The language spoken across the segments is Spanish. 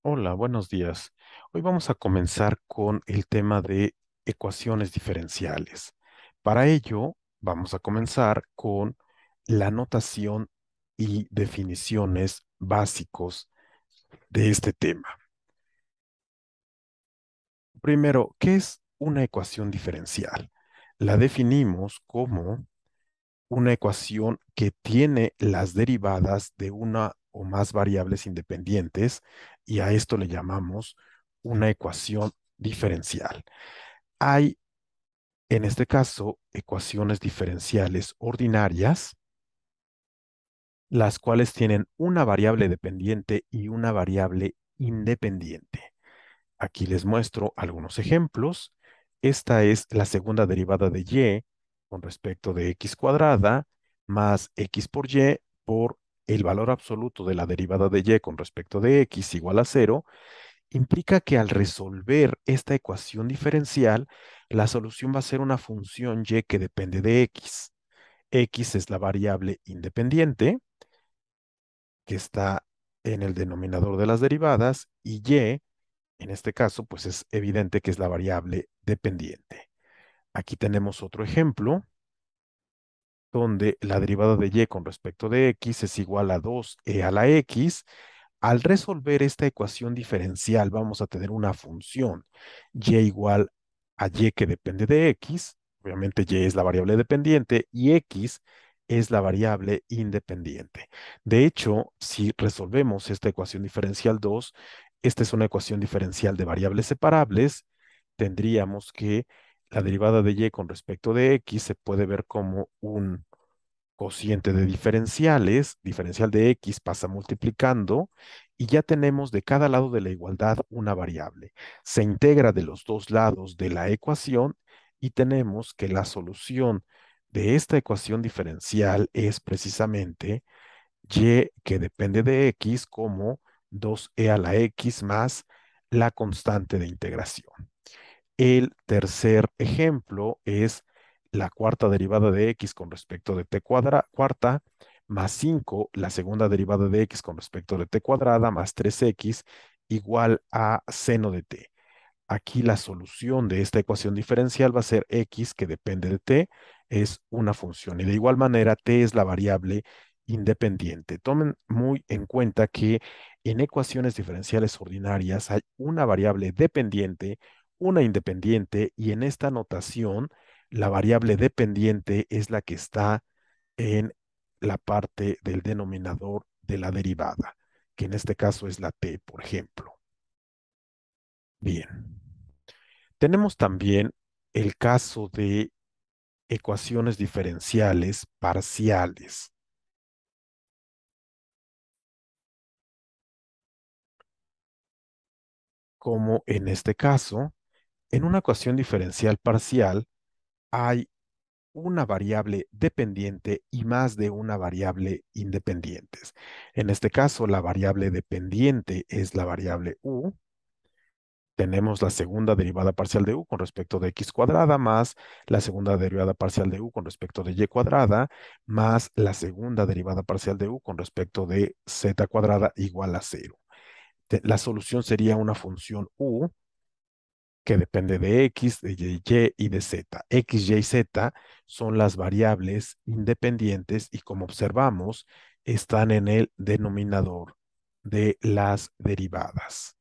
Hola, buenos días. Hoy vamos a comenzar con el tema de ecuaciones diferenciales. Para ello, vamos a comenzar con la notación y definiciones básicos de este tema. Primero, ¿qué es una ecuación diferencial? La definimos como una ecuación que tiene las derivadas de una o más variables independientes y a esto le llamamos una ecuación diferencial. Hay, en este caso, ecuaciones diferenciales ordinarias, las cuales tienen una variable dependiente y una variable independiente. Aquí les muestro algunos ejemplos. Esta es la segunda derivada de y con respecto de x cuadrada más x por y por el valor absoluto de la derivada de y con respecto de x igual a cero, implica que al resolver esta ecuación diferencial, la solución va a ser una función y que depende de x. X es la variable independiente que está en el denominador de las derivadas y y en este caso, pues es evidente que es la variable dependiente. Aquí tenemos otro ejemplo donde la derivada de y con respecto de x es igual a 2e a la x. Al resolver esta ecuación diferencial, vamos a tener una función y igual a y que depende de x. Obviamente y es la variable dependiente y x es la variable independiente. De hecho, si resolvemos esta ecuación diferencial 2, esta es una ecuación diferencial de variables separables, tendríamos que la derivada de y con respecto de x se puede ver como un cociente de diferenciales, diferencial de x pasa multiplicando y ya tenemos de cada lado de la igualdad una variable. Se integra de los dos lados de la ecuación y tenemos que la solución de esta ecuación diferencial es precisamente y que depende de x como 2e a la x más la constante de integración. El tercer ejemplo es la cuarta derivada de x con respecto de t cuarta más 5, la segunda derivada de x con respecto de t cuadrada más 3x igual a seno de t. Aquí la solución de esta ecuación diferencial va a ser x que depende de t, es una función y de igual manera t es la variable independiente. Tomen muy en cuenta que en ecuaciones diferenciales ordinarias hay una variable dependiente, una independiente y en esta notación la variable dependiente es la que está en la parte del denominador de la derivada, que en este caso es la t, por ejemplo. Bien. Tenemos también el caso de ecuaciones diferenciales parciales, como en este caso, en una ecuación diferencial parcial hay una variable dependiente y más de una variable independientes. En este caso, la variable dependiente es la variable u. Tenemos la segunda derivada parcial de u con respecto de x cuadrada más la segunda derivada parcial de u con respecto de y cuadrada más la segunda derivada parcial de u con respecto de z cuadrada igual a cero. La solución sería una función u que depende de x, de y y de z. X, y z son las variables independientes y como observamos, están en el denominador de las derivadas.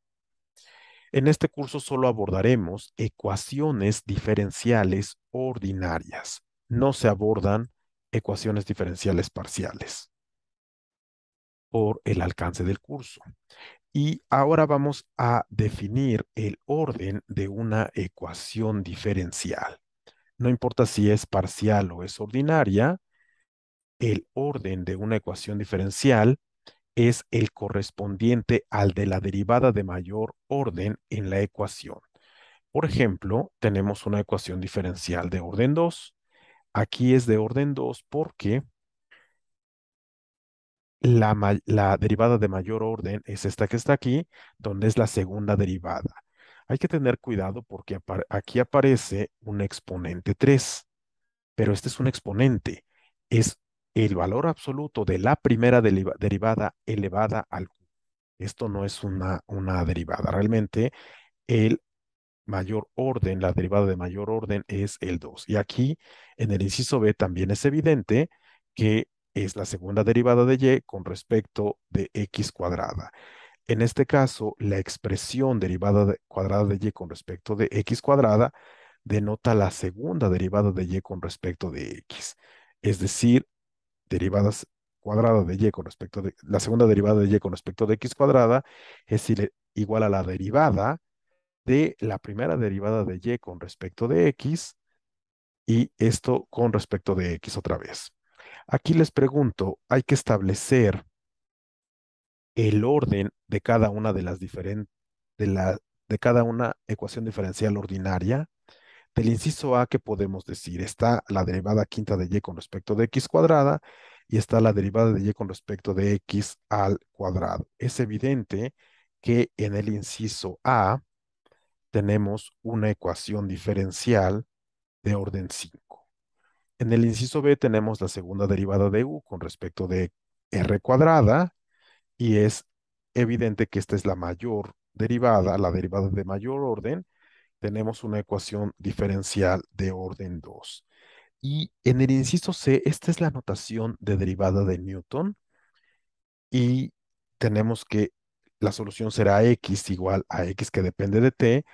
En este curso solo abordaremos ecuaciones diferenciales ordinarias. No se abordan ecuaciones diferenciales parciales por el alcance del curso. Y ahora vamos a definir el orden de una ecuación diferencial. No importa si es parcial o es ordinaria, el orden de una ecuación diferencial es el correspondiente al de la derivada de mayor orden en la ecuación. Por ejemplo, tenemos una ecuación diferencial de orden 2. Aquí es de orden 2 porque la derivada de mayor orden es esta que está aquí, donde es la segunda derivada. Hay que tener cuidado porque aquí aparece un exponente 3, pero este es un exponente. Es el valor absoluto de la primera derivada elevada al cubo. Esto no es una derivada. Realmente el mayor orden, la derivada de mayor orden es el 2. Y aquí en el inciso B también es evidente que es la segunda derivada de y con respecto de x cuadrada. En este caso, la expresión cuadrada de y con respecto de x cuadrada denota la segunda derivada de y con respecto de x. Es decir, derivadas cuadrada de y con respecto de la segunda derivada de y con respecto de x cuadrada es igual a la derivada de la primera derivada de y con respecto de x y esto con respecto de x otra vez. Aquí les pregunto, hay que establecer el orden de cada una de las diferentes, de la, de cada una ecuación diferencial ordinaria. Del inciso A, ¿qué podemos decir? Está la derivada quinta de y con respecto de x cuadrada y está la derivada de y con respecto de x al cuadrado. Es evidente que en el inciso A tenemos una ecuación diferencial de orden 5. En el inciso B tenemos la segunda derivada de u con respecto de r cuadrada y es evidente que esta es la mayor derivada, la derivada de mayor orden. Tenemos una ecuación diferencial de orden 2. Y en el inciso C, esta es la notación de derivada de Newton y tenemos que la solución será x igual a x que depende de t.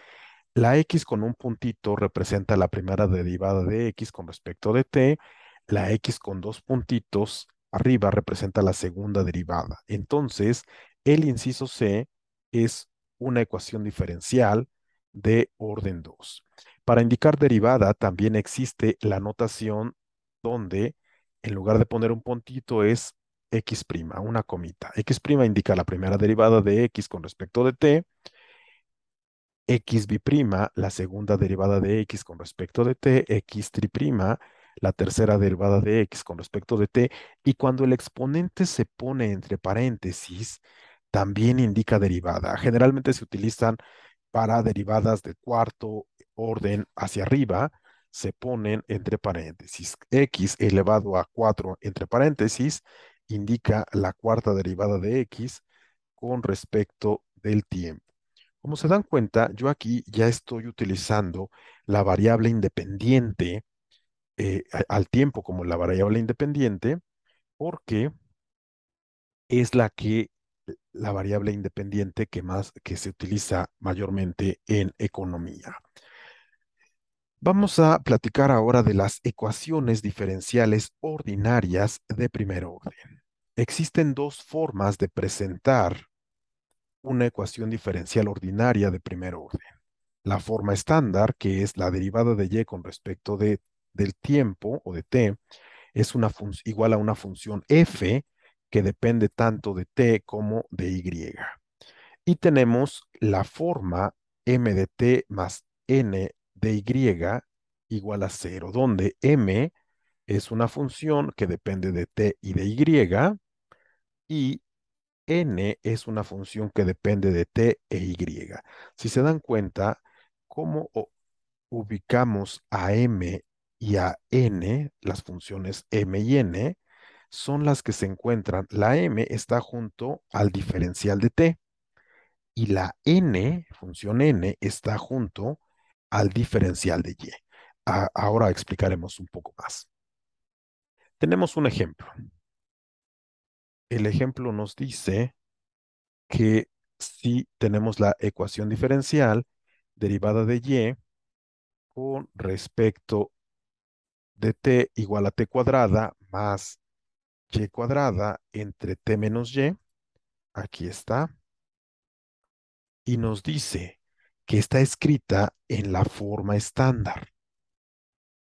La x con un puntito representa la primera derivada de x con respecto de t. La x con dos puntitos arriba representa la segunda derivada. Entonces, el inciso C es una ecuación diferencial de orden 2. Para indicar derivada también existe la notación donde en lugar de poner un puntito es x', una comita. X' indica la primera derivada de x con respecto de t, x bi'prima, la segunda derivada de x con respecto de t, x triprima, la tercera derivada de x con respecto de t, y cuando el exponente se pone entre paréntesis, también indica derivada. Generalmente se utilizan para derivadas de cuarto orden hacia arriba, se ponen entre paréntesis. X elevado a 4 entre paréntesis indica la cuarta derivada de x con respecto del tiempo. Como se dan cuenta, yo aquí ya estoy utilizando la variable independiente al tiempo como la variable independiente porque es la variable independiente que se utiliza mayormente en economía. Vamos a platicar ahora de las ecuaciones diferenciales ordinarias de primer orden. Existen dos formas de presentar una ecuación diferencial ordinaria de primer orden. La forma estándar, que es la derivada de y con respecto del tiempo o de t, es igual a una función f que depende tanto de t como de y. Y tenemos la forma m de t más n de y igual a cero, donde m es una función que depende de t y de y n es una función que depende de t e y. Si se dan cuenta, cómo ubicamos a m y a n, las funciones m y n, son las que se encuentran. La m está junto al diferencial de t y la n, función n, está junto al diferencial de y. Ahora explicaremos un poco más. Tenemos un ejemplo. El ejemplo nos dice que si tenemos la ecuación diferencial derivada de y con respecto de t igual a t cuadrada más y cuadrada entre t menos y, aquí está, y nos dice que está escrita en la forma estándar,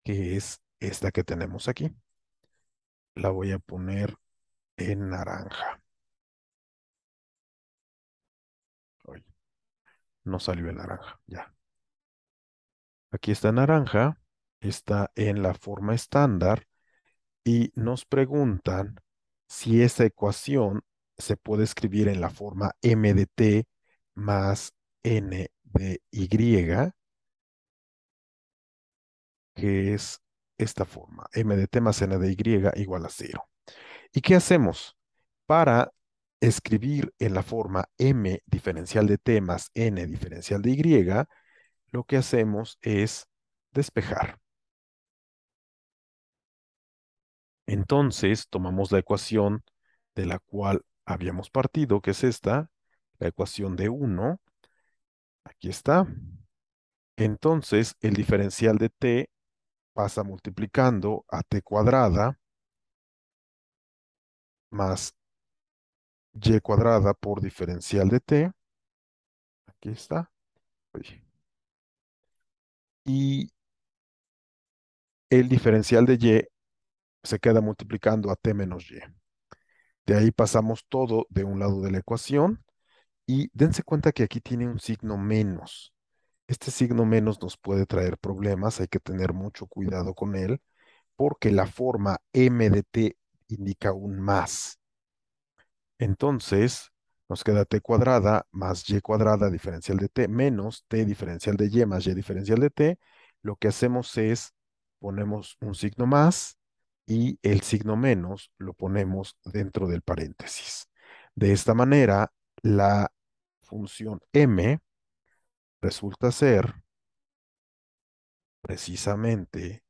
que es esta que tenemos aquí. La voy a poner en naranja. Ay, no salió en naranja, ya. Aquí está en naranja, está en la forma estándar y nos preguntan si esa ecuación se puede escribir en la forma m de t más n de y, que es esta forma, m de t más n de y igual a cero. ¿Y qué hacemos? Para escribir en la forma m diferencial de t más n diferencial de y, lo que hacemos es despejar. Entonces, tomamos la ecuación de la cual habíamos partido, que es esta, la ecuación de 1. Aquí está. Entonces, el diferencial de t pasa multiplicando a t cuadrada más y cuadrada por diferencial de t. Aquí está. Uy. Y el diferencial de y se queda multiplicando a t menos y. De ahí pasamos todo de un lado de la ecuación y dense cuenta que aquí tiene un signo menos. Este signo menos nos puede traer problemas, hay que tener mucho cuidado con él, porque la forma m de t indica un más. Entonces, nos queda t cuadrada más y cuadrada diferencial de t menos t diferencial de y más y diferencial de t. Lo que hacemos es ponemos un signo más y el signo menos lo ponemos dentro del paréntesis. De esta manera, la función m resulta ser precisamente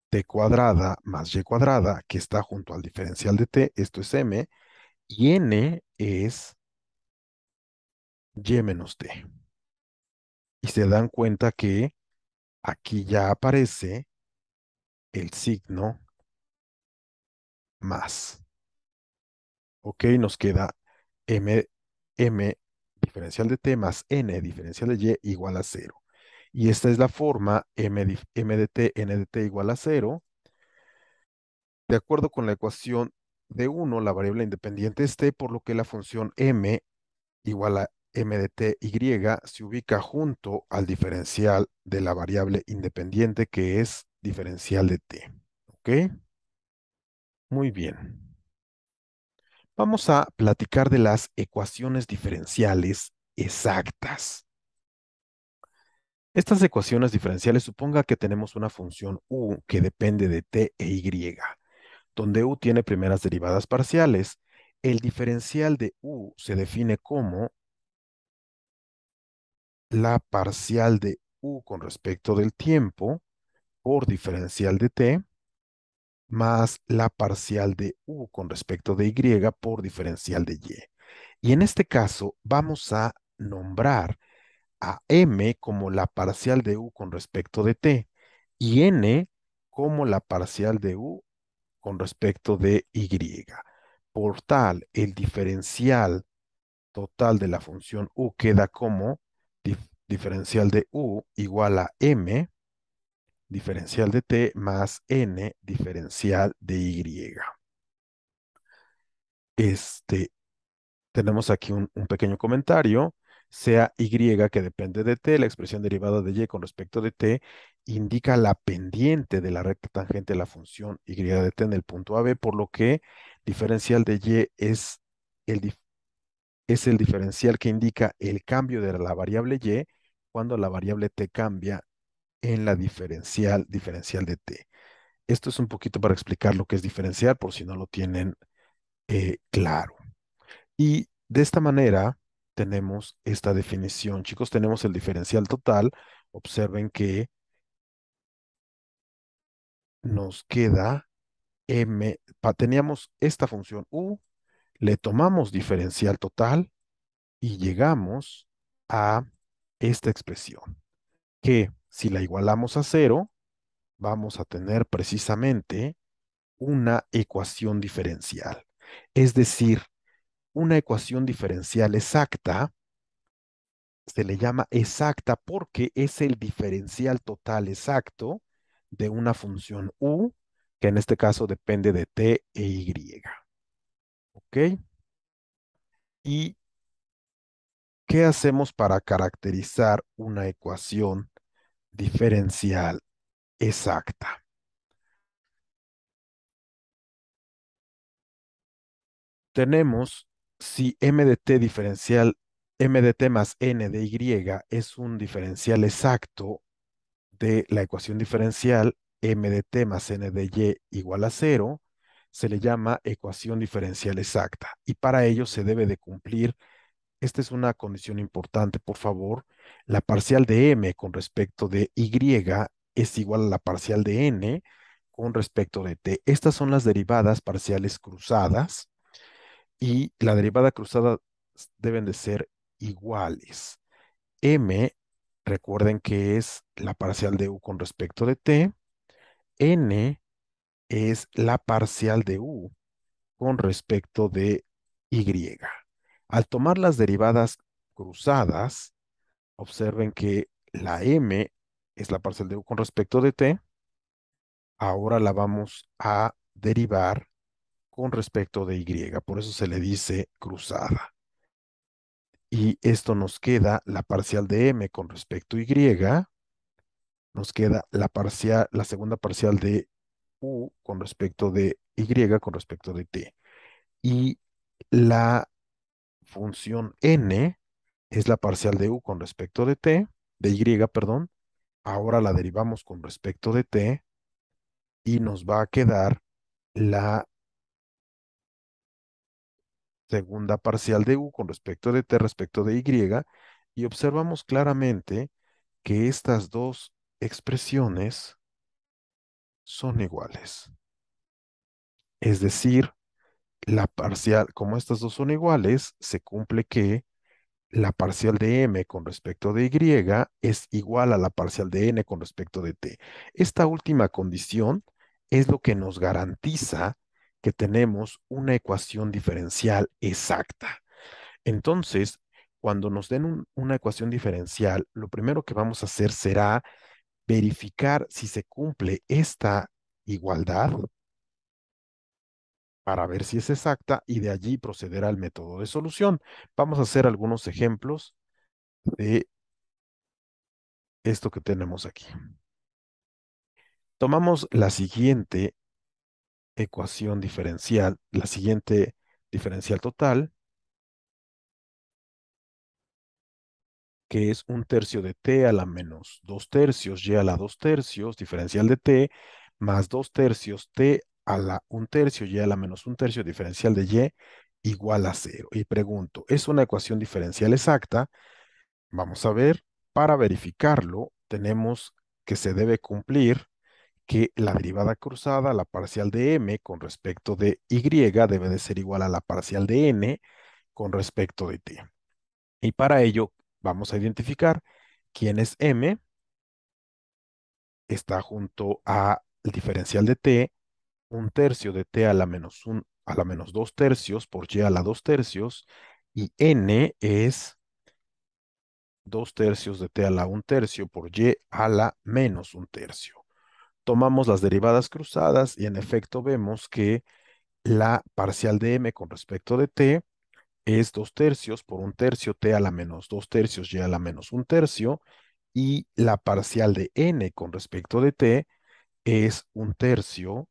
t cuadrada más y cuadrada, que está junto al diferencial de t, esto es m, y n es y menos t. Y se dan cuenta que aquí ya aparece el signo más. Ok, nos queda m diferencial de t más n diferencial de y igual a cero. Y esta es la forma m de t, n de t igual a cero. De acuerdo con la ecuación de 1, la variable independiente es t, por lo que la función m igual a m de t y se ubica junto al diferencial de la variable independiente, que es diferencial de t. ¿Ok? Muy bien. Vamos a platicar de las ecuaciones diferenciales exactas. Estas ecuaciones diferenciales suponga que tenemos una función u que depende de t e y, donde u tiene primeras derivadas parciales. El diferencial de u se define como la parcial de u con respecto del tiempo por diferencial de t más la parcial de u con respecto de y por diferencial de y. Y en este caso vamos a nombrar a m como la parcial de u con respecto de t y n como la parcial de u con respecto de y. Por tal, el diferencial total de la función u queda como diferencial de u igual a m diferencial de t más n diferencial de y. Este, tenemos aquí un pequeño comentario. Sea y que depende de t, la expresión derivada de y con respecto de t indica la pendiente de la recta tangente de la función y de t en el punto AB, por lo que diferencial de y es el diferencial que indica el cambio de la variable y cuando la variable t cambia en la diferencial de t. Esto es un poquito para explicar lo que es diferencial, por si no lo tienen claro. Y de esta manera tenemos esta definición. Chicos, tenemos el diferencial total. Observen que nos queda teníamos esta función u, le tomamos diferencial total y llegamos a esta expresión, que si la igualamos a cero, vamos a tener precisamente una ecuación diferencial. Es decir, una ecuación diferencial exacta se le llama exacta porque es el diferencial total exacto de una función u, que en este caso depende de t e y. ¿Ok? ¿Y qué hacemos para caracterizar una ecuación diferencial exacta? Tenemos si m de t diferencial, m de t más n de y es un diferencial exacto de la ecuación diferencial m de t más n de y igual a cero, se le llama ecuación diferencial exacta y para ello se debe de cumplir, esta es una condición importante, por favor, la parcial de m con respecto de y es igual a la parcial de n con respecto de t. Estas son las derivadas parciales cruzadas y la derivada cruzada deben de ser iguales. M, recuerden que es la parcial de u con respecto de t, n es la parcial de u con respecto de y. Al tomar las derivadas cruzadas, observen que la m es la parcial de u con respecto de t, ahora la vamos a derivar con respecto de y, por eso se le dice cruzada. Y esto nos queda la parcial de m con respecto a y, nos queda la segunda parcial de u con respecto de y con respecto de t. Y la función n es la parcial de u con respecto de t, de y, perdón. Ahora la derivamos con respecto de t y nos va a quedar la segunda parcial de u con respecto de t respecto de y. Y observamos claramente que estas dos expresiones son iguales. Es decir, la parcial, como estas dos son iguales, se cumple que la parcial de m con respecto de y es igual a la parcial de n con respecto de t. Esta última condición es lo que nos garantiza que tenemos una ecuación diferencial exacta. Entonces, cuando nos den una ecuación diferencial, lo primero que vamos a hacer será verificar si se cumple esta igualdad para ver si es exacta y de allí proceder al método de solución. Vamos a hacer algunos ejemplos de esto que tenemos aquí. Tomamos la siguiente ecuación diferencial, la siguiente diferencial total, que es un tercio de t a la menos 2 tercios y a la 2 tercios, diferencial de t, más 2 tercios t a la 1 tercio y a la menos 1 tercio, diferencial de y, igual a 0. Y pregunto, ¿es una ecuación diferencial exacta? Vamos a ver, para verificarlo, tenemos que se debe cumplir que la derivada cruzada, la parcial de m con respecto de y, debe de ser igual a la parcial de n con respecto de t. Y para ello vamos a identificar quién es m, está junto al diferencial de t, 1 tercio de t a la menos 1 a la menos 2 tercios por y a la 2 tercios, y n es 2 tercios de t a la 1 tercio por y a la menos 1 tercio. Tomamos las derivadas cruzadas y en efecto vemos que la parcial de m con respecto de t es 2 tercios por 1 tercio t a la menos 2 tercios y a la menos 1 tercio, y la parcial de n con respecto de t es 1 tercio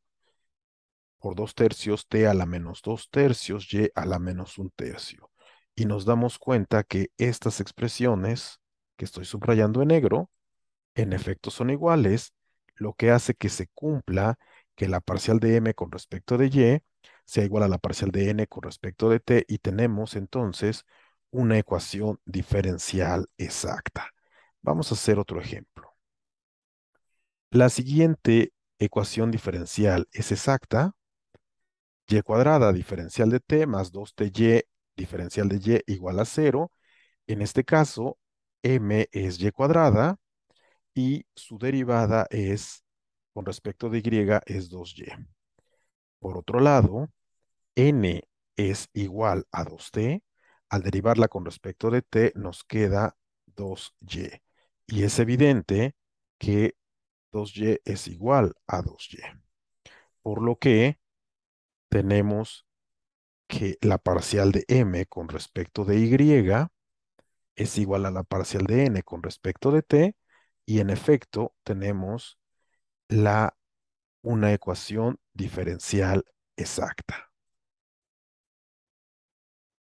por 2 tercios t a la menos 2 tercios y a la menos 1 tercio. Y nos damos cuenta que estas expresiones que estoy subrayando en negro en efecto son iguales, lo que hace que se cumpla que la parcial de m con respecto de y sea igual a la parcial de n con respecto de t, y tenemos entonces una ecuación diferencial exacta. Vamos a hacer otro ejemplo. La siguiente ecuación diferencial es exacta. Y cuadrada diferencial de t más 2ty diferencial de y igual a 0. En este caso, m es y cuadrada y su derivada es, con respecto de y, es 2y. Por otro lado, n es igual a 2t. Al derivarla con respecto de t, nos queda 2y. Y es evidente que 2y es igual a 2y. Por lo que tenemos que la parcial de m con respecto de y es igual a la parcial de n con respecto de t. Y en efecto, tenemos una ecuación diferencial exacta.